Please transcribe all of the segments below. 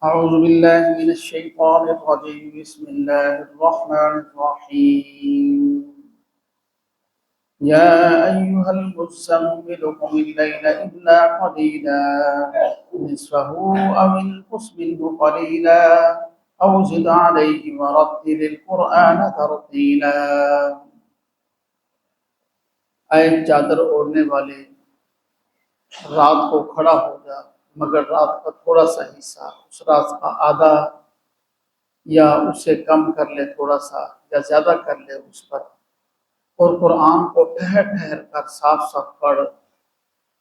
أعوذ بالله من الشيطان الرجيم بسم الله الرحمن الرحيم يا أيها المزمل قم الليل إلا قليلا نصفه أو انقص منه قليلا أو زد عليه ورتل القرآن ترتيلا اے چادر اوڑھنے والے، رات کو کھڑا ہو جا، مگر رات کا تھوڑا سا حصہ، اس رات کا آدھا یا اس سے کم کر لے، تھوڑا سا یا زیادہ کر لے اس پر، اور قرآن کو ٹھہر ٹھہر کر صاف صاف پڑھ۔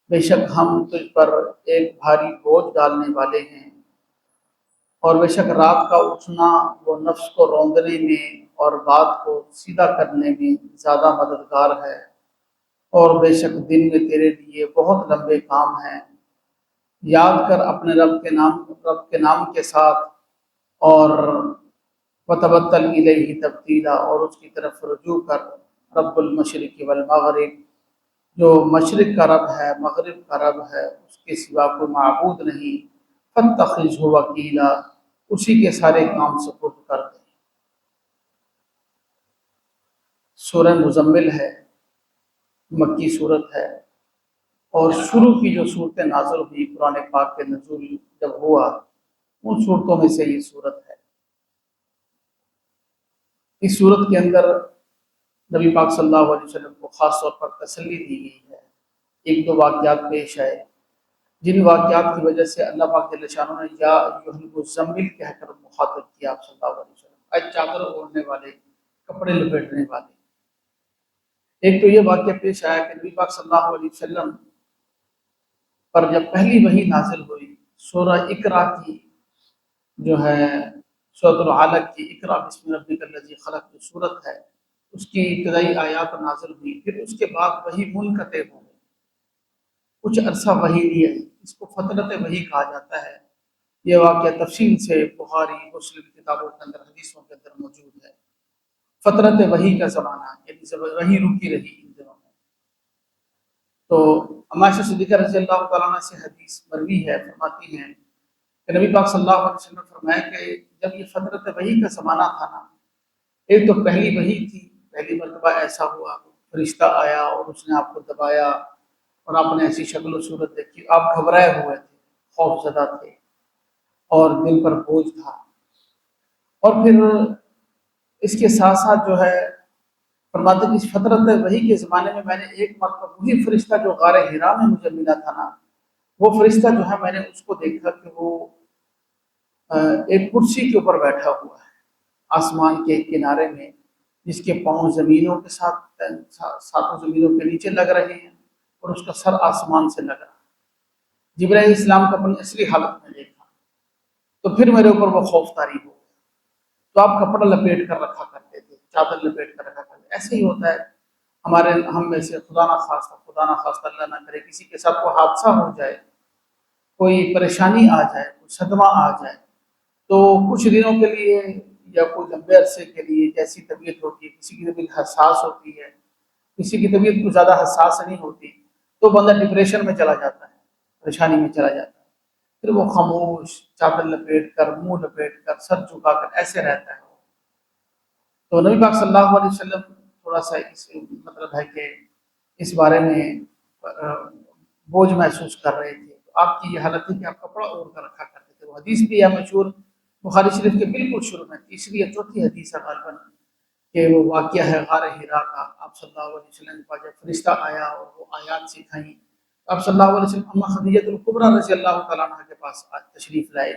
بے شک ہم تجھ پر ایک بھاری بوجھ ڈالنے والے ہیں، اور بے شک رات کا اٹھنا وہ نفس کو روندنے میں اور بات کو سیدھا کرنے میں زیادہ مددگار ہے، اور بے شک دن میں تیرے لیے بہت لمبے کام ہیں۔ یاد کر اپنے رب کے نام کے ساتھ، اور وتبتل الیہ تبتیلا، اور اس کی طرف رجوع کر۔ رب المشرق والمغرب، جو مشرق کا رب ہے، مغرب کا رب ہے، اس کے سوا کوئی معبود نہیں۔ فاتخذہ وکیلا، اسی کے سارے کام سپرد کر دیں۔ سورہ مزمل ہے، مکی صورت ہے، اور شروع کی جو صورتیں نازل ہوئی قرآن پاک کے نزول جب ہوا، ان صورتوں میں سے یہ صورت ہے۔ اس صورت کے اندر نبی پاک صلی اللہ علیہ وسلم کو خاص طور پر تسلی دی گئی ہے۔ ایک دو واقعات پیش آئے، جن واقعات کی وجہ سے اللہ پاک جل شانہ نے یا ایھا المزمل کہہ کر مخاطب کیا آپ صلی اللہ علیہ وسلم، اے چادر اوڑھنے والے، کپڑے لپیٹنے والے۔ ایک تو یہ واقعہ پیش آیا کہ نبی پاک صلی اللہ علیہ وسلم پر جب پہلی وحی نازل ہوئی، سورہ اقرا کی جو ہے، سورۃ العلق کی اقرا بسم ربک الذی خلق جو صورت ہے، اس کی ابتدائی آیات نازل ہوئی، پھر اس کے بعد وحی منقطع ہو گئی، کچھ عرصہ وحی نہیں آئی۔ اس کو فترت وحی کہا جاتا ہے۔ یہ واقعہ تفصیل سے بخاری مسلم کتابوں کے اندر، حدیثوں کے اندر موجود ہے۔ فترت وحی کا زمانہ، یعنی جب وحی رکی رہی ان دنوں میں۔ تو عائشہ صدیقہ رضی اللہ تعالیٰ عنہ سے حدیث مروی ہے، فرماتی ہیں کہ نبی پاک صلی اللہ علیہ وسلم نے فرمایا کہ جب یہ فترت وحی کا زمانہ تھا نا، ایک تو پہلی وحی تھی، پہلی مرتبہ ایسا ہوا، فرشتہ آیا اور اس نے آپ کو دبایا، اور آپ نے ایسی شکل و صورت دیکھی، آپ گھبرائے ہوئے تھے، خوف زدہ تھے، اور دل پر بوجھ تھا۔ اور پھر اس کے ساتھ ساتھ جو ہے، فرماتے کہ اس فترت وحی کے زمانے میں نے ایک مرتبہ وہی فرشتہ جو غار حرا میں مجھے ملا تھا نا، وہ فرشتہ جو ہے میں نے اس کو دیکھا کہ وہ ایک کرسی کے اوپر بیٹھا ہوا ہے آسمان کے ایک کنارے میں، جس کے پاؤں زمینوں کے ساتھ ساتوں زمینوں کے نیچے لگ رہے ہیں، اور اس کا سر آسمان سے لگ رہا ہے۔ جبرائیل علیہ السلام کو اپنی اصلی حالت میں دیکھا، تو پھر میرے اوپر وہ خوف طاری ہو گیا۔ تو آپ کپڑا لپیٹ کر رکھا کرتے تھے، چادر لپیٹ کر رکھا کرتے، ایسے ہی ہوتا ہے ہم میں سے، خدا نہ خواستہ اللہ نہ کرے کسی کے ساتھ کوئی حادثہ ہو جائے، کوئی پریشانی آ جائے، کوئی صدمہ آ جائے، تو کچھ دنوں کے لیے یا کوئی لمبے عرصے کے لیے، جیسی طبیعت ہوتی ہے، کسی کی طبیعت حساس ہوتی ہے، کسی کی طبیعت کچھ زیادہ حساس نہیں ہوتی، تو بندہ ڈپریشن میں چلا جاتا ہے، پریشانی میں چلا جاتا ہے، پھر وہ خاموش چادر لپیٹ کر، منہ لپیٹ کر، سر جھکا کر ایسے رہتا ہے۔ تو نبی پاک صلی اللہ علیہ وسلم تھوڑا سا اس مطلب ہے کہ اس بارے میں بوجھ محسوس کر رہے تھے۔ تو آپ کی یہ حالت ہے کہ آپ کپڑا اوڑھ کر رکھا کرتے تھے۔ وہ حدیث بھی ہے مشہور، بخاری شریف کے بالکل شروع میں، تیسری یا چوتھی حدیث ہے غالباً، کہ وہ واقعہ ہے غار حرا کا۔ آپ صلی اللہ علیہ وسلم کا جب فرشتہ آیا اور وہ آیات سکھائیں، آپ صلی اللہ علیہ وسلم اما خدیجہ الکبریٰ رضی اللہ تعالیٰ عنہ کے پاس تشریف لائے،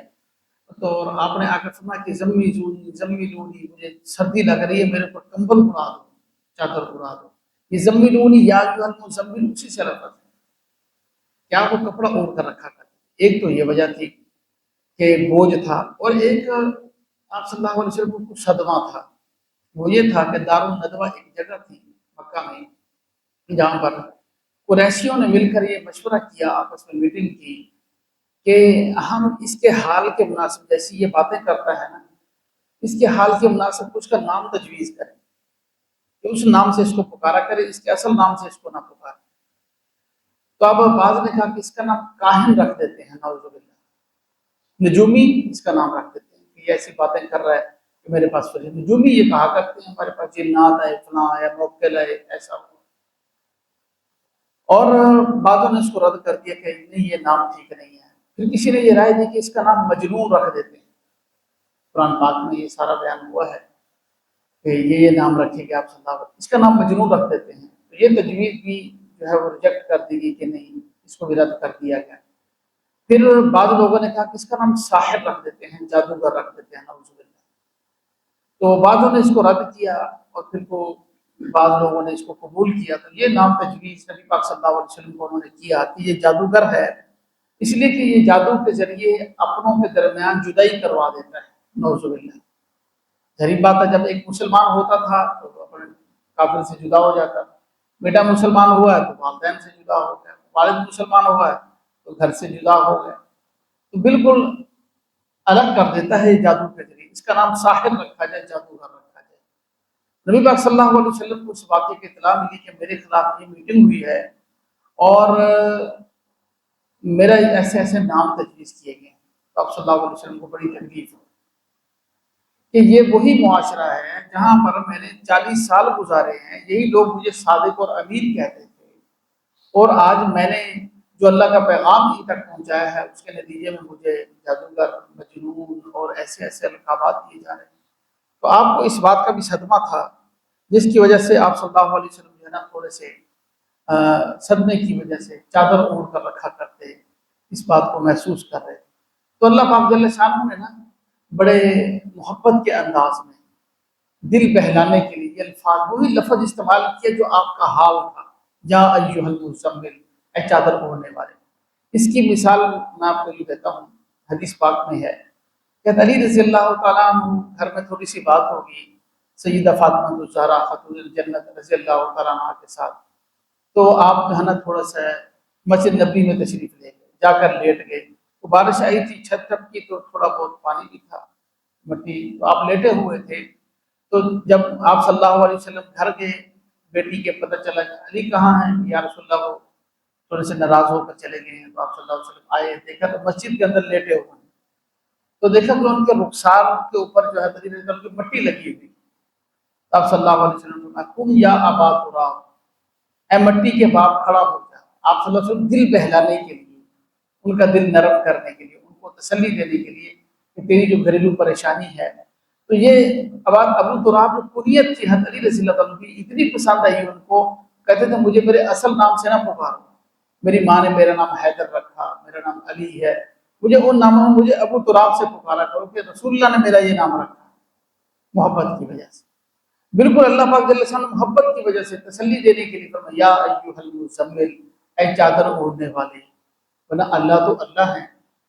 تو آپ نے آ کر فرمایا کہ زمیلونی، مجھے سردی لگ رہی ہے، میرے اوپر کمبل اڑا دو، چادر اڑا دو۔ یہ زمیلونی یا ایھا المزمل اسی سے لفظ ہے کہ آپ کو کپڑا اوڑھ کر رکھا کرتے۔ ایک تو یہ وجہ تھی کہ بوجھ تھا، اور ایک آپ صلی اللہ علیہ وسلم کو کچھ صدمہ تھا، وہ یہ تھا کہ دارالندوہ ایک جگہ تھی مکہ میں، جہاں پر قریشیوں نے مل کر یہ مشورہ کیا، آپس میں میٹنگ کی کہ ہم اس کے حال کے مناسب، جیسی یہ باتیں کرتا ہے نا، اس کے حال کے مناسب کچھ کا نام تجویز کریں، کہ اس نام سے اس کو پکارا کرے، اس کے اصل نام سے اس کو نہ پکارے۔ تو اب بعض نے کہا کہ اس کا نام کاہن رکھ دیتے ہیں، نعوذ باللہ، نجومی اس کا نام رکھ دیتے ہیں کہ یہ ایسی باتیں کر رہا ہے کہ میرے پاس فرشتے، نجومی یہ کہا کرتے ہیں ہمارے پاس جنات ہے، فلاں ہے، موکل ہے، ایسا ہو۔ اور بعضوں نے اس کو رد کر دیا کہ نہیں یہ نام ٹھیک نہیں ہے۔ پھر کسی نے یہ رائے دی کہ اس کا نام مجنون رکھ دیتے ہیں، قرآن پاک میں یہ سارا بیان ہوا ہے کہ یہ نام رکھے گا آپ صلی اللہ علیہ وسلم، اس کا نام مجنون رکھ دیتے ہیں۔ تو یہ تجویز بھی جو ہے وہ ریجیکٹ کر دی گئی کہ نہیں، اس کو بھی رد کر دیا گیا۔ پھر بعض لوگوں نے کہا کہ اس کا نام ساحر رکھ دیتے ہیں، جادوگر رکھ دیتے ہیں، نعوذ باللہ۔ تو بعضوں نے اس کو رد کیا اور پھر کو بعض لوگوں نے اس کو قبول کیا۔ تو یہ نام تجویز نبی پاک صلی اللہ علیہ وسلم کو انہوں نے کیا کہ یہ جادوگر ہے، اس لیے کہ یہ جادو کے ذریعے اپنوں کے درمیان جدائی کروا دیتا ہے، نعوذ باللہ۔ ظاہر بات ہے جب ایک مسلمان ہوتا تھا تو اپنے کافر سے جدا ہو جاتا تھا، بیٹا مسلمان ہوا ہے تو والدین سے جدا ہو گیا، والد مسلمان ہوا ہے تو گھر سے جدا ہو گیا، تو بالکل الگ کر دیتا ہے یہ جادو کے ذریعے۔ اس کا نام ساحر رکھا جائے، جادوگر رکھا جائے۔ نبی پاک صلی اللہ علیہ وسلم کو اس واقعے کی اطلاع ملی کہ میرے خلاف یہ میٹنگ ہوئی ہے اور میرا ایسے ایسے نام تجویز کیے گئے ہیں۔ تو آپ صلی اللہ علیہ وسلم کو بڑی تکلیف ہو کہ یہ وہی معاشرہ ہے جہاں پر میں نے 40 سال گزارے ہیں، یہی لوگ مجھے صادق اور امین کہتے تھے، اور آج میں نے جو اللہ کا پیغام ان تک پہنچایا ہے اس کے نتیجے میں مجھے جادوگر، مجنون اور ایسے ایسے القابات دیے جا رہے ہیں۔ تو آپ کو اس بات کا بھی صدمہ تھا، جس کی وجہ سے آپ صلی اللہ علیہ وسلم جو ہے نا تھوڑے سے صدمے کی وجہ سے چادر اوڑھ کر رکھا کرتے، اس بات کو محسوس کر رہے۔ تو اللہ پاک جل شانہ نے نا بڑے محبت کے انداز میں دل بہلانے کے لیے یہ الفاظ، وہی لفظ استعمال کیا جو آپ کا حال تھا، یا ایھا المزمل، اے چادر اوڑھنے والے۔ اس کی مثال میں آپ کو یہ دیتا ہوں، حدیث پاک میں ہے کہ علی رضی اللہ تعالیٰ عنہ گھر میں تھوڑی سی بات ہوگی سیدہ فاطمہ الزہرا خاتون الجنت رضی اللہ تعالیٰ عنہ کے ساتھ، تو آپ جو ہے نا تھوڑا سا مسجد نبی میں تشریف لے گئے، جا کر لیٹ گئے۔ تو بارش آئی تھی، چھت ٹپ کی، تو تھوڑا بہت پانی بھی تھا، مٹی، تو آپ لیٹے ہوئے تھے۔ تو جب آپ صلی اللہ علیہ وسلم گھر گئے، بیٹی کے پتہ چلا کہ علی کہاں ہیں، یا رسول اللہ، وہ تھوڑے سے ناراض ہو کر چلے گئے ہیں۔ تو آپ صلی اللہ علیہ وسلم آئے، دیکھا تو مسجد کے اندر لیٹے ہوئے ہیں، تو دیکھا کہ ان کے رخسار کے اوپر جو ہے تقریباً کی مٹی لگی ہوئی۔ تو آپ صلی اللہ علیہ وسلم نے فرمایا قم یا ابا تراب، اے مٹی کے باپ کھڑا ہو جا۔ آپ صلی اللہ علیہ وسلم دل بہلانے کے لیے، ان کا دل نرم کرنے کے لیے، ان کو تسلی دینے کے لیے کہ تیری جو گھریلو پریشانی ہے، تو یہ ابو تراب جو کنیت تھی حضرت علی رضی اللہ عنہ کی، اتنی پسند آئی ان کو، کہتے تھے مجھے میرے اصل نام سے نہ پکارو، میری ماں نے میرا نام حیدر رکھا، میرا نام علی ہے، مجھے ان ناموں میں مجھے ابو تراب سے پکارا کرو کہ رسول اللہ نے میرا یہ نام رکھا، محبت کی وجہ سے۔ بالکل اللہ پاک جل شانہ محبت کی وجہ سے تسلی دینے کے لیے فرمایا یا ایھا المزمل، اے چادر اوڑھنے والے۔ ورنہ اللہ تو اللہ ہے،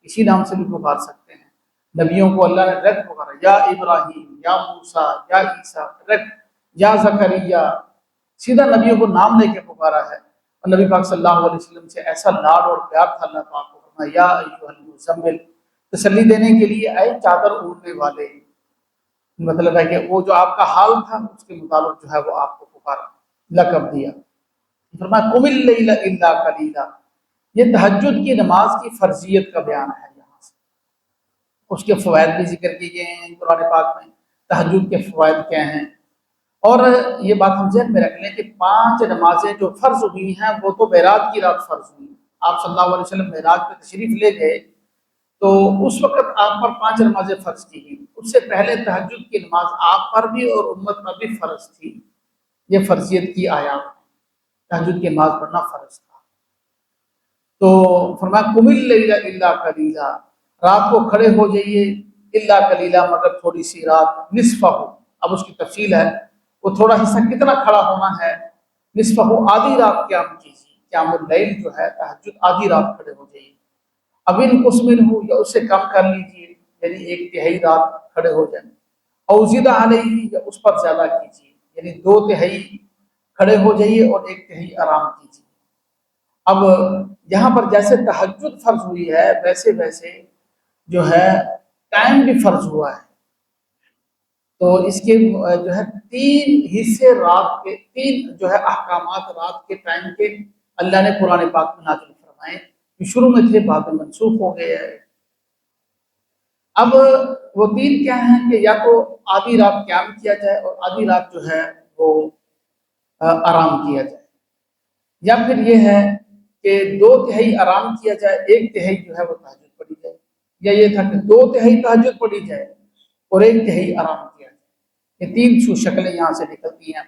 اسی نام سے بھی پکار سکتے ہیں۔ نبیوں کو اللہ نے ڈائریکٹ پکارا، یا ابراہیم، یا موسیٰ، یا عیسیٰ، ڈائریکٹ، یا زکریا، سیدھا نبیوں کو نام لے کے پکارا ہے۔ اور نبی پاک صلی اللہ علیہ وسلم سے ایسا لاڈ اور پیار تھا اللہ پاک کو، فرمایا یا ایھا المزمل، تسلی دینے کے لیے اے چادر اوڑھنے والے۔ مطلب ہے کہ وہ جو آپ کا حال تھا اس کے مطابق جو ہے وہ آپ کو پکارا، لقب دیا۔ فرمایا قم اللیل الا قلیلا، یہ تہجد کی نماز کی فرضیت کا بیان ہے یہاں سے۔ اس کے فوائد بھی ذکر کیے گئے ہیں قرآن پاک میں، تہجد کے فوائد کیا ہیں۔ اور یہ بات ہم ذہن میں رکھ لیں کہ 5 نمازیں جو فرض ہوئی ہیں وہ تو معراج کی رات فرض ہوئی۔ آپ صلی اللہ علیہ وسلم معراج پہ تشریف لے گئے تو اس وقت آپ پر 5 نمازیں فرض کی گئی، اس سے پہلے تہجد کی نماز آپ پر بھی اور امت پر بھی فرض تھی۔ یہ فرضیت کی آیات، تہجد کی نماز پڑھنا فرض تھا۔ تو فرمایا قم اللیل الا قلیلا، رات کو کھڑے ہو جائیے، الا قلیلا مگر تھوڑی سی رات، نصفہ ہو، اب اس کی تفصیل ہے، وہ تھوڑا حصہ کتنا کھڑا ہونا ہے، نصفہ ہو، آدھی رات قیام کیجیے، قیام اللیل جو ہے تہجد آدھی رات کھڑے ہو جائیے۔ اب ان قسم ہو، یا اس سے کم کر لیجیے، یعنی 1/3 رات کھڑے ہو جائیں، او زد علیہ، یا اس پر زیادہ کیجیے، یعنی 2/3 کھڑے ہو جائیے اور 1/3 آرام کیجیے۔ اب یہاں پر جیسے تہجد فرض ہوئی ہے ویسے ویسے جو ہے ٹائم بھی فرض ہوا ہے۔ تو اس کے جو ہے 3 حصے رات کے، 3 جو ہے احکامات رات کے ٹائم کے اللہ نے قرآن پاک میں نازل فرمائے، جو شروع میں تھے بعد میں منسوخ ہو گئے ہیں۔ اب وہ دین کیا ہے کہ یا تو آدھی رات قیام کیا جائے اور آدھی رات جو ہے وہ آرام کیا جائے، یا پھر یہ ہے کہ 2 تہائی آرام کیا جائے، 1 تہائی جو ہے وہ تہجد پڑھی جائے، یا یہ تھا کہ 2 تہائی تہجد پڑھی جائے اور 1 تہائی آرام کیا جائے۔ یہ 3 شکلیں یہاں سے نکلتی ہیں،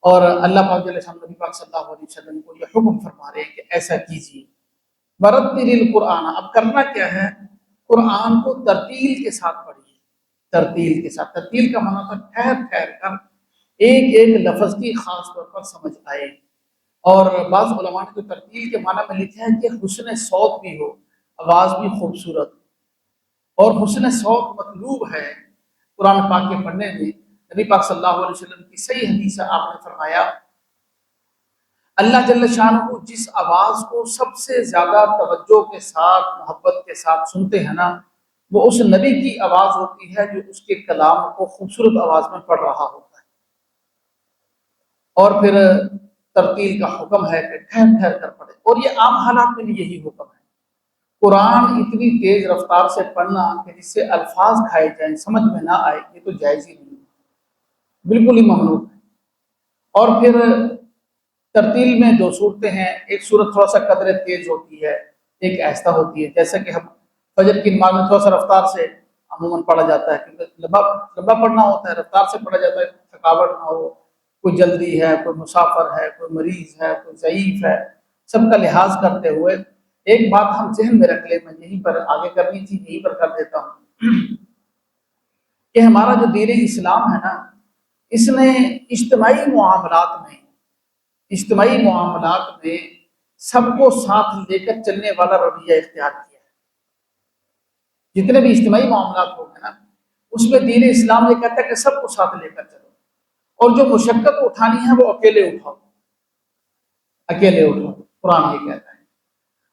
اور اللہ پاک جل شانہ نبی پاک صلی اللہ علیہ وسلم کو یہ حکم فرما رہے ہیں کہ ایسا کیجیے۔ ورتل القرآن، اب کرنا کیا ہے، قرآن کو ترتیل کے ساتھ پڑھیے۔ ترتیل کے ساتھ، ترتیل کا معنی تھا ٹھہر ٹھہر کر ایک ایک لفظ کی خاص طور پر سمجھ آئے، اور بعض علماء نے تو ترتیل کے معنی میں لکھا ہے کہ حسن صوت بھی ہو، آواز بھی خوبصورت، اور حسن صوت مطلوب ہے قرآن پاک کے پڑھنے میں۔ نبی پاک صلی اللہ علیہ وسلم کی صحیح حدیث ہے، آپ نے فرمایا اللہ جل شانہ جس آواز کو سب سے زیادہ توجہ کے ساتھ، محبت کے ساتھ سنتے ہیں نا، وہ اس نبی کی آواز ہوتی ہے جو اس کے کلام کو خوبصورت آواز میں پڑھ رہا ہوتا ہے۔ اور پھر ترتیل کا حکم ہے کہ ٹھہر ٹھہر کر پڑھے، اور یہ عام حالات میں بھی یہی حکم ہے۔ قرآن اتنی تیز رفتار سے پڑھنا کہ جس سے الفاظ کھائے جائیں، سمجھ میں نہ آئے، یہ تو جائز ہی نہیں ہے، بالکل ہی ممنوع ہے۔ اور پھر ترتیل میں 2 صورتیں ہیں، ایک صورت تھوڑا سا قدر تیز ہوتی ہے، ایک آہستہ ہوتی ہے، جیسا کہ ہم فجر کی نماز میں تھوڑا سا رفتار سے عموماً پڑھا جاتا ہے، کیونکہ لمبا پڑھنا ہوتا ہے، رفتار سے پڑھا جاتا ہے، تھکاوٹ نہ ہو، کوئی جلدی ہے، کوئی مسافر ہے، کوئی مریض ہے، کوئی ضعیف ہے، سب کا لحاظ کرتے ہوئے۔ ایک بات ہم ذہن میں رکھ لیں، میں یہیں پر آگے کرنی تھی، یہیں پر کر دیتا ہوں، کہ ہمارا جو دین اسلام ہے نا، اس نے اجتماعی معاملات میں سب کو ساتھ لے کر چلنے والا رویہ اختیار کیا ہے۔ جتنے بھی اجتماعی معاملات ہو گئے نا، اس میں دین اسلام یہ کہتا ہے کہ سب کو ساتھ لے کر چلو، اور جو مشقت اٹھانی ہے وہ اکیلے اٹھاؤ، اکیلے اٹھاؤ، قرآن یہ کہتا ہے۔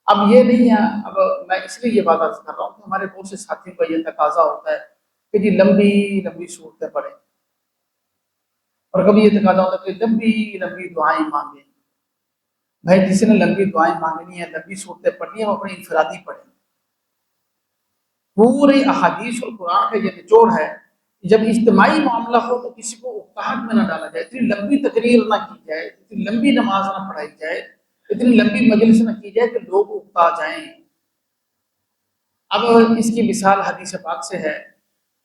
اب یہ نہیں ہے، اب میں اس لیے یہ بات عرض کر رہا ہوں کہ ہمارے بہت سے ساتھیوں کا یہ تقاضا ہوتا ہے کہ جی لمبی لمبی صورتیں پڑھیں، اور کبھی یہ تقاضا ہوتا ہے کہ لمبی لمبی دعائیں مانگیں۔ بھائی جس نے لمبی دعائیں مانگنی ہے، لمبی صورتیں پڑھنی ہے، وہ اپنی انفرادی پڑھیں۔ پورے احادیث اور قرآن کا یہ نچوڑ ہے، جب اجتماعی معاملہ ہو تو کسی کو اکتاہٹ میں نہ ڈالا جائے، اتنی لمبی تقریر نہ کی جائے، اتنی لمبی نماز نہ پڑھائی جائے، اتنی لمبی مجلس نہ کی جائے کہ لوگ اکتا جائیں۔ اب اس کی مثال حدیث پاک سے ہے،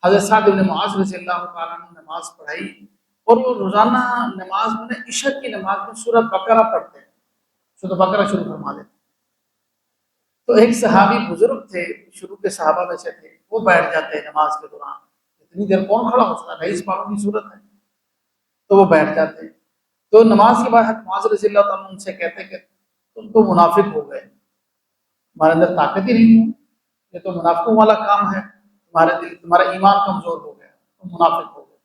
حضرت سعد بن معاذ رضی اللہ تعالیٰ نے نماز پڑھائی، اور وہ روزانہ نماز میں عشاء کی نماز میں سورہ بقرہ پڑھتے ہیں، سورہ بقرہ شروع فرما دیتے۔ تو ایک صحابی بزرگ تھے، شروع کے صحابہ میں سے تھے، وہ بیٹھ جاتے ہیں نماز کے دوران، اتنی دیر کون کھڑا ہو سکتا ہے، رئیس پاروں کی صورت ہے، تو وہ بیٹھ جاتے ہیں۔ تو نماز کے بعد حضرت معاذ رضی اللہ تعالیٰ ان سے کہتے ہیں کہ تم تو منافق ہو گئے، تمہارے اندر طاقت ہی نہیں ہے، یہ تو منافقوں والا کام ہے، تمہارا ایمان کمزور ہو گیا، تم منافق ہو گئے۔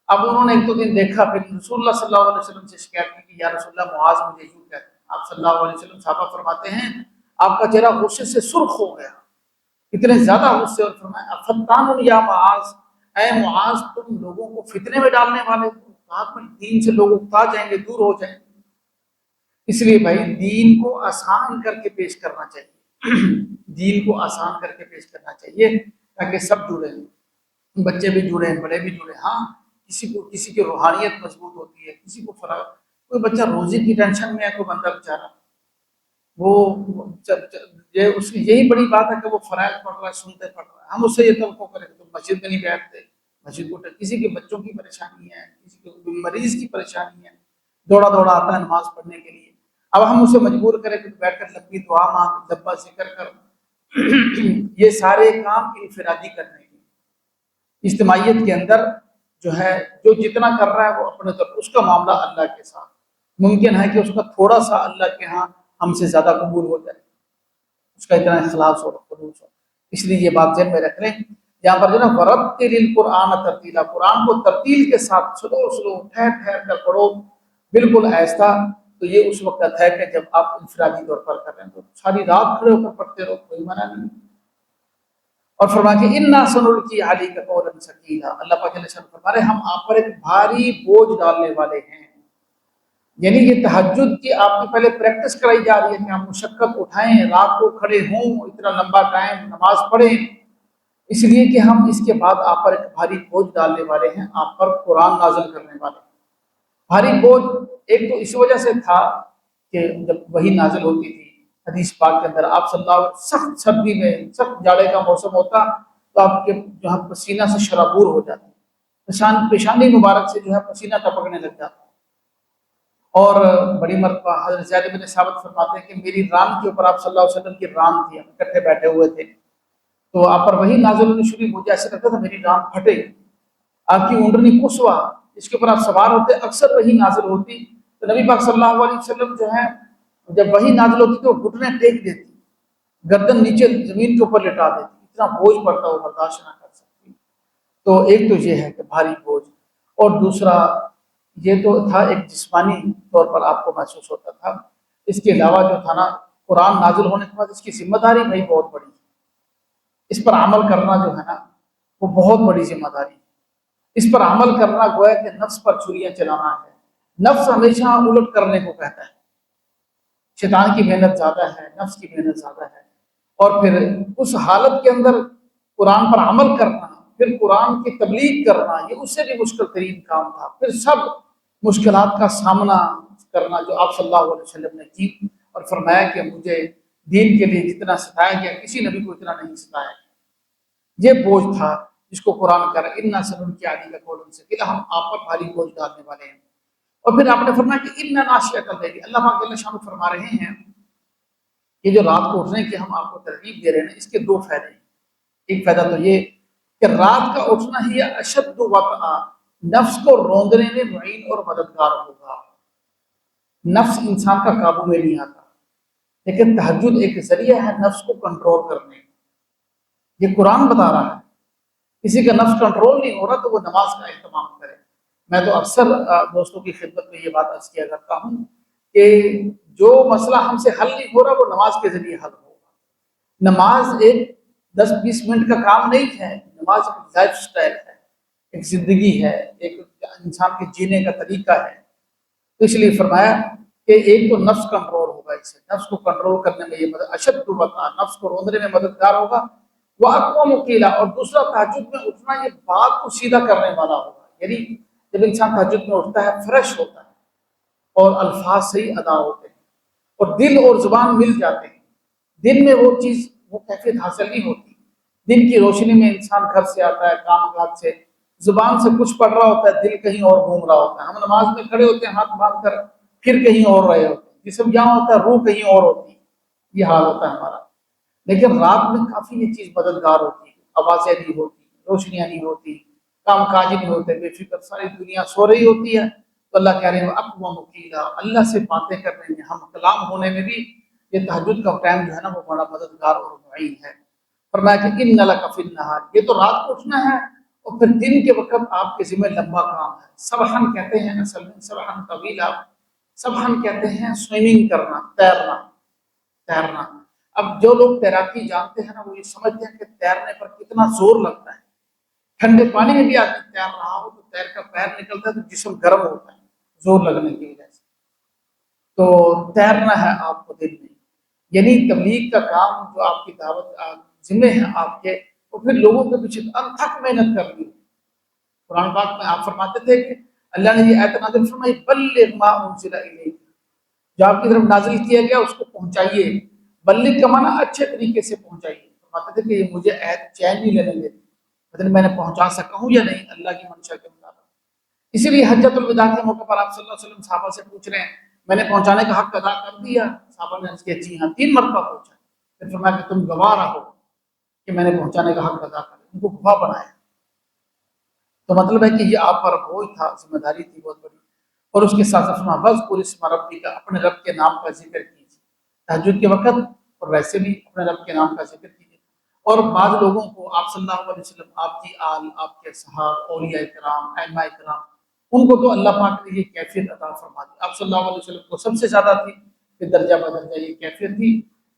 اب انہوں نے 1-2 دن دیکھا، پھر رسول اللہ صلی اللہ علیہ وسلم سے شکایت کی کہ یا رسول اللہ معاذ مجھے یوں کہتے ہیں۔ آپ صلی اللہ علیہ وسلم صحابہ فرماتے ہیں آپ کا چہرہ غصے سے سرخ ہو گیا، اتنے زیادہ غصے، اور فرمایا فتان یا معاذ، اے معاذ تم لوگوں کو فتنے میں ڈالنے والے ہو، آپ میں دین سے لوگ اکتا جائیں گے، دور ہو جائیں گے۔ اس لیے بھائی دین کو آسان کر کے پیش کرنا چاہیے، دین کو آسان کر کے پیش کرنا چاہیے تاکہ سب جڑے، بچے بھی جڑے، بڑے بھی جڑے۔ ہاں کسی کی روحانیت مضبوط ہوتی ہے، کسی کو فرق، کوئی بچہ روزی کی ٹینشن میں ہے، کوئی بندہ بیچارہ وہ یہ اس کی یہی بڑی بات ہے کہ وہ فرائض پڑھ رہا ہے، سنتے پڑھ رہا ہے، ہم اس سے یہ توقع کریں تو مسجد میں نہیں بیٹھتے، مسجد کو کسی کے بچوں کی پریشانی ہے، کسی کے مریض کی پریشانی ہے، دوڑا دوڑا آتا ہے نماز پڑھنے کے لیے، اب ہم اسے مجبور کریں کہ بیٹھ کر لمبی دعا مانگ، لمبا ذکر کر، یہ سارے کام انفرادی کرنے کے، اجتماعیت کے اندر جو ہے جو جتنا کر رہا ہے وہ اپنے طرف، اس کا معاملہ اللہ کے ساتھ، ممکن ہے کہ اس کا تھوڑا سا اللہ کے ہاں ہم سے زیادہ قبول ہو جائے، اس کا اتنا اخلاص اور خلوص ہو۔ اس لیے یہ بات ذہن میں رکھ لیں، یہاں پر جو نا ورتل القرآن ترتیلا، قرآن کو ترتیل کے ساتھ سلو سلو ٹھہر ٹھہر کر پڑھو، بالکل ایسا۔ تو یہ اس وقت ہے کہ جب آپ انفرادی طور پر کر رہے ہیں، تو ساری رات کھڑے ہو کر پڑھتے رہو، کوئی منع نہیں۔ اور فرمایا کہ انا سنلقی علیک قولا ثقیلا، اللہ پاک نے فرمایا ہم آپ پر ایک بھاری بوجھ ڈالنے والے ہیں، یعنی یہ تہجد کی آپ کی پہلے پریکٹس کرائی جا رہی ہے کہ ہم مشقت اٹھائیں، رات کو کھڑے ہوں، اتنا لمبا ٹائم نماز پڑھیں، اس لیے کہ ہم اس کے بعد آپ پر ایک بھاری بوجھ ڈالنے والے ہیں، آپ پر قرآن نازل کرنے والے ہیں۔ بھاری بوجھ ایک تو اس وجہ سے تھا کہ جب وہی نازل ہوتی تھی حدیث پاک کے اندر، آپ صلی اللہ علیہ وسلم سخت سردی میں، سخت جاڑے کا موسم ہوتا تو آپ کے جو ہے پسینہ سے شرابور ہو جاتے، پیشانی مبارک سے جو ہے پسینہ ٹپکنے لگ جاتا۔ اور بڑی مرتبہ حضرت زید بن ثابت فرماتے ہیں کہ میری ران کے اوپر، آپ صلی اللہ علیہ وسلم کی ران تھی، ہم اکٹھے بیٹھے ہوئے تھے، تو آپ پر وہی نازل ہونے شروع، مجھے ایسے لگتا تھا میری ران پھٹے، آپ کی اونڈنی کسوا اس کے اوپر آپ سوار ہوتے، اکثر وہی نازل ہوتی تو نبی پاک صلی اللہ علیہ وسلم جو ہے جب وہی نازل ہوتی تو گھٹنے ٹیک دیتی، گردن نیچے زمین کے اوپر لٹا دیتی، اتنا بوجھ پڑتا وہ برداشت نہ کر سکتی۔ تو ایک تو یہ ہے کہ بھاری بوجھ، اور دوسرا یہ تو تھا ایک جسمانی طور پر آپ کو محسوس ہوتا تھا، اس کے علاوہ جو تھا نا قرآن نازل ہونے کے بعد اس کی ذمہ داری بھائی بہت بڑی ہے، اس پر عمل کرنا جو ہے نا وہ بہت بڑی ذمہ داری ہے۔ اس پر عمل کرنا گویا کہ نفس پر چھریاں چلانا ہے، نفس ہمیشہ الٹ کرنے کو کہتا ہے، شیطان کی محنت زیادہ ہے، نفس کی محنت زیادہ ہے، اور پھر اس حالت کے اندر قرآن پر عمل کرنا، پھر قرآن کی تبلیغ کرنا، یہ اس سے بھی مشکل ترین کام تھا۔ پھر سب مشکلات کا سامنا کرنا جو آپ صلی اللہ علیہ وسلم نے کی، اور فرمایا کہ مجھے دین کے لیے جتنا ستایا گیا کسی نبی کو اتنا نہیں ستایا گیا۔ یہ بوجھ تھا جس کو قرآن کر انا سنلقی علیک قولا ثقیلا، ہم آپ پر بھاری بوجھ ڈالنے والے ہیں۔ اور پھر آپ نے فرمایا کہ ان ناشئۃ اللیل، اللہ پاک جل شانہ فرما رہے ہیں یہ جو رات کو اٹھنے کی ہم آپ کو ترغیب دے رہے ہیں، اس کے دو فائدے ہیں۔ ایک فائدہ تو یہ کہ رات کا اٹھنا ہی اشد وطئا، نفس کو روندنے میں معین اور مددگار ہوگا۔ نفس انسان کا قابو میں نہیں آتا، لیکن تہجد ایک ذریعہ ہے نفس کو کنٹرول کرنے کا۔ یہ قرآن بتا رہا ہے کسی کا نفس کنٹرول نہیں ہو رہا تو وہ نماز کا اہتمام کرے۔ میں تو اکثر دوستوں کی خدمت میں یہ بات عرض کیا کرتا ہوں کہ جو مسئلہ ہم سے حل نہیں ہو رہا وہ نماز کے ذریعے حل ہوگا۔ نماز ایک 10-20 منٹ کا کام نہیں ہے، نماز ایک لائف سٹائل ہے، ایک زندگی ہے، ایک انسان کے جینے کا طریقہ ہے۔ تو اس لیے فرمایا کہ ایک تو نفس کنٹرول ہوگا، اس سے نفس کو کنٹرول کرنے میں یہ مدد، اشد وطئا، نفس کو روندنے میں مددگار ہوگا، وَأَقْوَمُ قِيلًا، اور دوسرا تہجد میں اٹھنا یہ بات کو سیدھا کرنے والا ہوگا۔ یعنی جب انسان تہجد میں اٹھتا ہے فریش ہوتا ہے اور الفاظ صحیح ادا ہوتے ہیں اور دل اور زبان مل جاتے ہیں، دن میں وہ چیز وہ کیفیت حاصل نہیں ہوتی۔ دن کی روشنی میں انسان گھر سے آتا ہے، کام کاج سے، زبان سے کچھ پڑھ رہا ہوتا ہے، دل کہیں اور گھوم رہا ہوتا ہے۔ ہم نماز میں کھڑے ہوتے ہیں ہاتھ باندھ کر، پھر کہیں اور رہے ہوتے ہیں، جسم یہاں ہوتا ہے روح کہیں اور ہوتی ہے، یہ حال ہوتا ہے ہمارا۔ لیکن رات میں کافی یہ چیز مددگار ہوتی ہے، آوازیں نہیں ہوتی، روشنیاں نہیں ہوتی، کام کاج نہیں ہوتے، بے فکر ساری دنیا سو رہی ہوتی ہے، تو اللہ کہہ رہے ہیں اقوام قیلا، اللہ سے باتیں کرنے میں، ہم کلام ہونے میں بھی یہ تہجد کا ٹائم جو ہے نا وہ بڑا مددگار اور معین ہے۔ فرمایا کہ ان لک فی النہار، یہ تو رات کو اٹھنا ہے، اور پھر دن کے وقت آپ کے ذمہ لمبا کام ہے۔ سبحن کہتے ہیں اصل میں، سبحن طویلا، سبحن کہتے ہیں سوئمنگ کرنا، تیرنا، تیرنا۔ اب جو لوگ تیراکی جانتے ہیں نا وہ یہ سمجھتے ہیں کہ تیرنے پر کتنا زور لگتا ہے۔ ٹھنڈے پانی میں بھی آدمی تیر رہا ہو تو تیر کا پیر نکلتا ہے تو جسم گرم ہوتا ہے زور لگنے کی وجہ سے۔ تو تیرنا ہے آپ کو دن میں، یعنی تبلیغ کا کام جو آپ کی دعوت ذمہ ہے آپ کے، وہ پھر لوگوں کے پیچھے انتھک محنت کرنی ہے۔ قرآن پاک میں آپ فرماتے تھے کہ اللہ نے یہ آیت نازل فرمائی بلغ ما انزل الیک، جو آپ کی طرف نازل کیا گیا اس کو پہنچائیے۔ بلغ کا معنی اچھے طریقے سے پہنچائیے۔ فرماتے تھے کہ یہ مجھے آیت چین نہیں لینے دیتی، پتہ نہیں میں نے پہنچا سکا ہوں یا نہیں اللہ کی منشا کے مطابق۔ اسی لیے حجۃ الوداع کے موقع پر آپ صلی اللہ علیہ وسلم صحابہ سے پوچھ رہے ہیں میں نے پہنچانے کا حق ادا کر دیا؟ صحابہ نے عرض کیا جی ہاں، 3 مرتبہ پہنچا۔ پھر فرمایا کہ تم گواہ رہو کہ میں نے پہنچانے کا حق ادا کر دیا، ان کو گواہ بنایا۔ تو مطلب ہے کہ یہ آپ پر بوجھ تھا، ذمہ داری تھی بہت بڑی۔ اور اس کے ساتھ ساتھ وذکر اسم ربک، اپنے رب کے نام کا ذکر کیجیے تہجد کے وقت، اور ویسے بھی اپنے رب کے نام کا ذکر کیجیے۔ اور بعض لوگوں کو آپ صلی اللہ علیہ وسلم، آپ کی آل، آپ کے صحاب، اولیاء کرام، ائمہ کرام، ان کو تو اللہ پاک نے یہ کیفیت عطا فرما دی۔ آپ صلی اللہ علیہ وسلم کو سب سے زیادہ تھی کہ درجہ بدرجہ یہ کیفیت تھی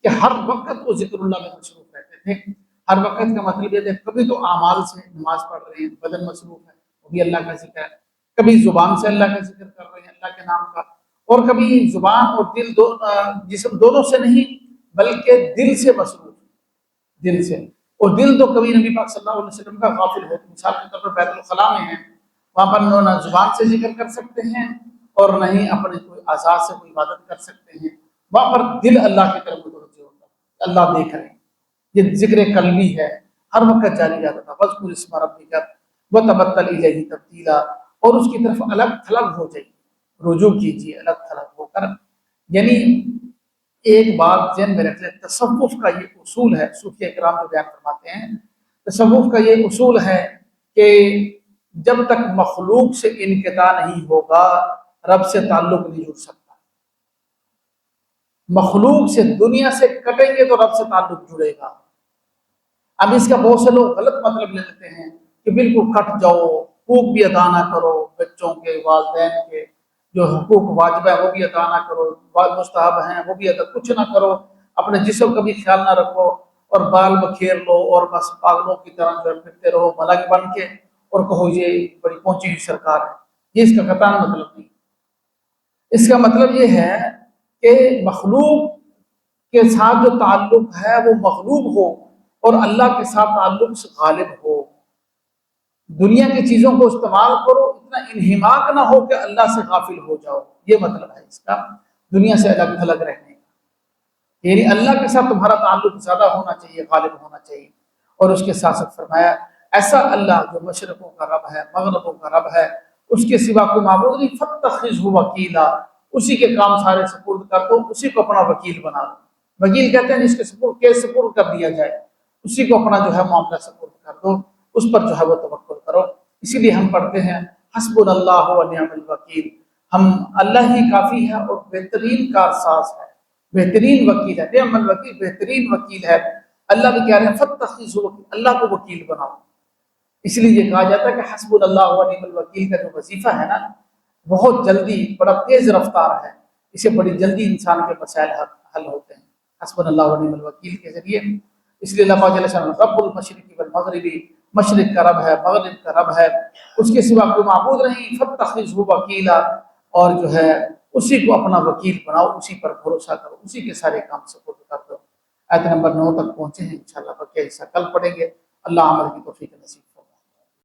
کہ ہر وقت وہ ذکر اللہ میں مصروف رہتے تھے۔ ہر وقت کا مطلب یہ ہے کبھی تو اعمال سے نماز پڑھ رہے ہیں، بدن مصروف ہے وہ بھی اللہ کا ذکر ہے، کبھی زبان سے اللہ کا ذکر کر رہے ہیں اللہ کے نام کا، اور کبھی زبان اور دل جسم دونوں سے نہیں بلکہ دل سے مصروف، دل سے۔ اور دل تو کبھی نبی پاک صلی اللہ علیہ وسلم کا غافل ہو. مثال کے طور پر بیت الخلاء میں ہیں، وہاں پر نہ زبان سے ذکر کر سکتے ہیں اور نہ ہی اپنے کوئی اعضاء سے کوئی عبادت کر سکتے ہیں. وہاں پر دل اللہ کی طرف متوجہ ہوتا ہے، اللہ دیکھ رہے ہیں. یہ ذکر قلبی ہے، ہر وقت جاری رہتا تھا. وذکر اسم ربک وتبتل الیہ تبتیلا، اور اس کی طرف الگ تھلگ ہو جائیے، رجوع کیجیے الگ تھلگ ہو کر. یعنی ایک بات ذہن میں رکھ لیں، تصوف کا یہ اصول ہے، صوفیہ کرام جو بیان فرماتے ہیں، تصوف کا یہ اصول ہے کہ جب تک مخلوق سے انقطاع نہیں ہوگا رب سے تعلق نہیں جڑ سکتا. مخلوق سے، دنیا سے کٹیں گے تو رب سے تعلق جڑے گا. اب اس کا بہت سے لوگ غلط مطلب لے لیتے ہیں کہ بالکل کٹ جاؤ، حقوق بھی ادا نہ کرو، بچوں کے، والدین کے جو حقوق واجب ہے وہ بھی ادا نہ کرو، مستحب ہیں وہ بھی ادا، کچھ نہ کرو، اپنے جسم کا بھی خیال نہ رکھو، اور بال بکھیر لو اور بس پاگلوں کی طرح جو ہے پھرتے رہو ملنگ بن کے، اور کہو یہ بڑی پہنچی ہوئی سرکار ہے. یہ اس کا قطعاً مطلب نہیں. اس کا مطلب یہ ہے کہ مخلوق کے ساتھ جو تعلق ہے وہ مغلوب ہو اور اللہ کے ساتھ تعلق سے غالب ہو. دنیا کی چیزوں کو استعمال کرو، اتنا انہماک نہ ہو کہ اللہ سے غافل ہو جاؤ. یہ مطلب ہے اس کا، دنیا سے الگ تھلگ رہنے کا. یعنی اللہ کے ساتھ تمہارا تعلق زیادہ ہونا چاہیے، غالب ہونا چاہیے. اور اس کے ساتھ ساتھ فرمایا ایسا اللہ جو مشرقوں کا رب ہے، مغربوں کا رب ہے، اس کے سوا کوئی معبود نہیں. فاتخذہ وکیلا، اسی کے کام سارے سپرد کر دو، اسی کو اپنا وکیل بنا دو. وکیل کہتے ہیں جس کے سپرد کر دیا جائے، اسی کو اپنا جو ہے معاملہ سپرد کر دو، اس پر جو ہے وہ توکل کرو. اسی لیے ہم پڑھتے ہیں حسبنا اللہ و نعم الوکیل، ہم اللہ ہی کافی ہے اور بہترین کارساز ہے، بہترین وکیل ہے. نعم الوکیل، بہترین وکیل ہے. اللہ بھی کہہ رہے ہیں فاتخذوا، اللہ کو وکیل بناؤ. اس لیے یہ کہا جاتا ہے کہ حسبنا اللہ و نعم الوکیل کا جو وظیفہ ہے نا، بہت جلدی، بڑا تیز رفتار ہے. اسے بڑی جلدی انسان کے مسائل حل ہوتے ہیں حسبنا اللہ و نعم الوکیل کے ذریعے. اس لیے اللہ پاک جل شانہ رب المشرق والمغربی، مشرق کا رب ہے، مغرب کا رب ہے، اس کے سوا کوئی معبود نہیں. فاتخذہ وکیلا، اور جو ہے اسی کو اپنا وکیل بناؤ، اسی پر بھروسہ کرو، اسی کے سارے کام سپورٹ کر دو. آیت نمبر 9 تک پہنچے ہیں، انشاءاللہ بقیہ حصہ کل پڑھیں گے. اللہ عمل کی توفیق نصیب